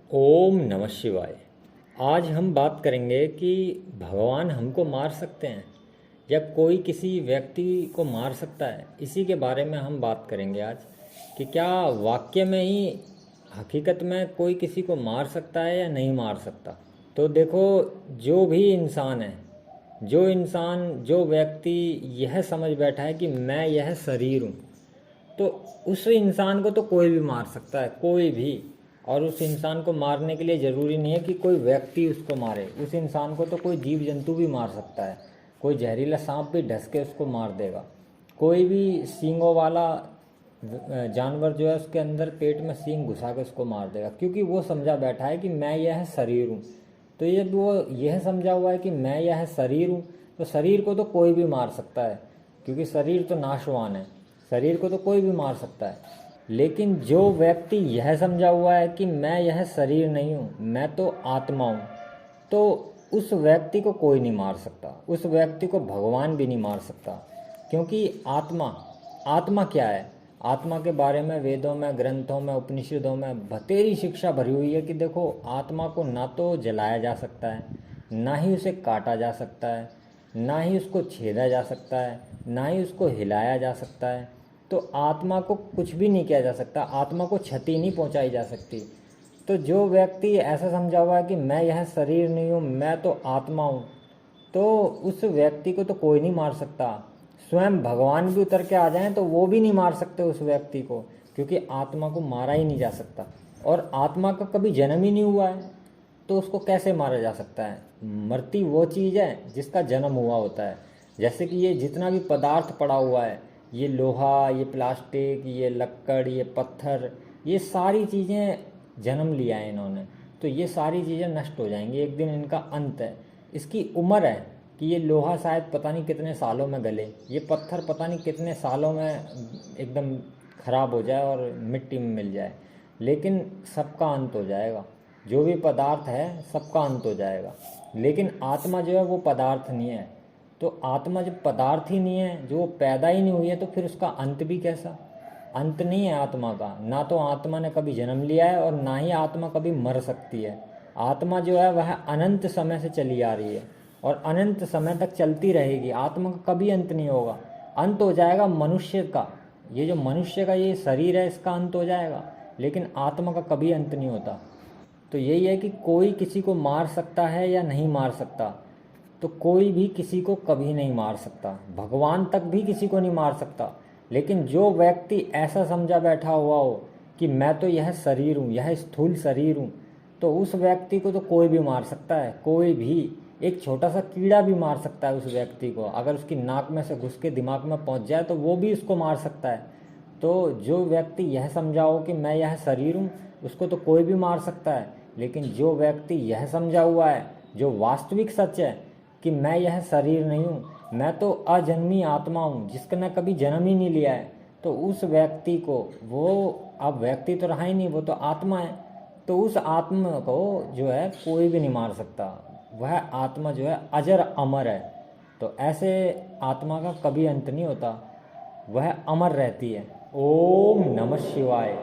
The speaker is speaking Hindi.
ओम नमः शिवाय। आज हम बात करेंगे कि भगवान हमको मार सकते हैं या कोई किसी व्यक्ति को मार सकता है। इसी के बारे में हम बात करेंगे आज कि क्या वाक्य में ही हकीकत में कोई किसी को मार सकता है या नहीं मार सकता। तो देखो, जो भी इंसान है, जो व्यक्ति यह समझ बैठा है कि मैं यह शरीर हूँ, तो उस इंसान को तो कोई भी मार सकता है, कोई भी। और उस इंसान को मारने के लिए ज़रूरी नहीं है कि कोई व्यक्ति उसको मारे। उस इंसान को तो कोई जीव जंतु भी मार सकता है। कोई जहरीला सांप भी ढस के उसको मार देगा। कोई भी सींगों वाला जानवर जो है, उसके अंदर पेट में सींग घुसा के उसको मार देगा, क्योंकि वो समझा बैठा है कि मैं यह शरीर हूँ। तो ये वो यह समझा हुआ है कि मैं यह शरीर हूँ, तो शरीर को तो कोई भी मार सकता है, क्योंकि शरीर तो नाशवान है। शरीर को तो कोई भी मार सकता है। लेकिन जो व्यक्ति यह समझा हुआ है कि मैं यह शरीर नहीं हूँ, मैं तो आत्मा हूँ, तो उस व्यक्ति को कोई नहीं मार सकता। उस व्यक्ति को भगवान भी नहीं मार सकता। क्योंकि आत्मा आत्मा क्या है? आत्मा के बारे में वेदों में, ग्रंथों में, उपनिषदों में बतेरी शिक्षा भरी हुई है कि देखो, आत्मा को ना तो जलाया जा सकता है, ना ही उसे काटा जा सकता है, ना ही उसको छेदा जा सकता है, ना ही उसको हिलाया जा सकता है। तो आत्मा को कुछ भी नहीं किया जा सकता, आत्मा को क्षति नहीं पहुंचाई जा सकती। तो जो व्यक्ति ऐसा समझा हुआ है कि मैं यह शरीर नहीं हूँ, मैं तो आत्मा हूँ, तो उस व्यक्ति को तो कोई नहीं मार सकता। स्वयं भगवान भी उतर के आ जाएं तो वो भी नहीं मार सकते उस व्यक्ति को, क्योंकि आत्मा को मारा ही नहीं जा सकता। और आत्मा का कभी जन्म ही नहीं हुआ है, तो उसको कैसे मारा जा सकता है? मरती वो चीज़ है जिसका जन्म हुआ होता है। जैसे कि ये जितना भी पदार्थ पड़ा हुआ है, ये लोहा, ये प्लास्टिक, ये लक्कड़, ये पत्थर, ये सारी चीज़ें जन्म लिया है इन्होंने, तो ये सारी चीज़ें नष्ट हो जाएंगी, एक दिन इनका अंत है। इसकी उम्र है कि ये लोहा शायद पता नहीं कितने सालों में गले, ये पत्थर पता नहीं कितने सालों में एकदम ख़राब हो जाए और मिट्टी में मिल जाए, लेकिन सबका अंत हो जाएगा। जो भी पदार्थ है सबका अंत हो जाएगा। लेकिन आत्मा जो है वो पदार्थ नहीं है। तो आत्मा जब पदार्थ ही नहीं है, जो पैदा ही नहीं हुई है, तो फिर उसका अंत भी कैसा? अंत नहीं है आत्मा का। ना तो आत्मा ने कभी जन्म लिया है और ना ही आत्मा कभी मर सकती है। आत्मा जो है वह अनंत समय से चली आ रही है और अनंत समय तक चलती रहेगी। आत्मा का कभी अंत नहीं होगा। अंत हो जाएगा मनुष्य का, ये जो मनुष्य का ये शरीर है इसका अंत हो जाएगा, लेकिन आत्मा का कभी अंत नहीं होता। तो यही है कि कोई किसी को मार सकता है या नहीं मार सकता। तो कोई भी किसी को कभी नहीं मार सकता, भगवान तक भी किसी को नहीं मार सकता। लेकिन जो व्यक्ति ऐसा समझा बैठा हुआ हो कि मैं तो यह शरीर हूँ, यह स्थूल शरीर हूँ, तो उस व्यक्ति को तो कोई भी मार सकता है। कोई भी, एक छोटा सा कीड़ा भी मार सकता है उस व्यक्ति को। अगर उसकी नाक में से घुस के दिमाग में पहुँच जाए तो वो भी उसको मार सकता है। तो जो व्यक्ति यह समझाओ कि मैं यह शरीर हूँ, उसको तो कोई भी मार सकता है। लेकिन जो व्यक्ति यह समझा हुआ है, जो वास्तविक सच है कि मैं यह शरीर नहीं हूँ, मैं तो अजन्मी आत्मा हूँ जिसने कभी जन्म ही नहीं लिया है, तो उस व्यक्ति को, वो अब व्यक्ति तो रहा ही नहीं, वो तो आत्मा है, तो उस आत्मा को जो है कोई भी नहीं मार सकता। वह आत्मा जो है अजर अमर है। तो ऐसे आत्मा का कभी अंत नहीं होता, वह अमर रहती है। ओम नमः शिवाय।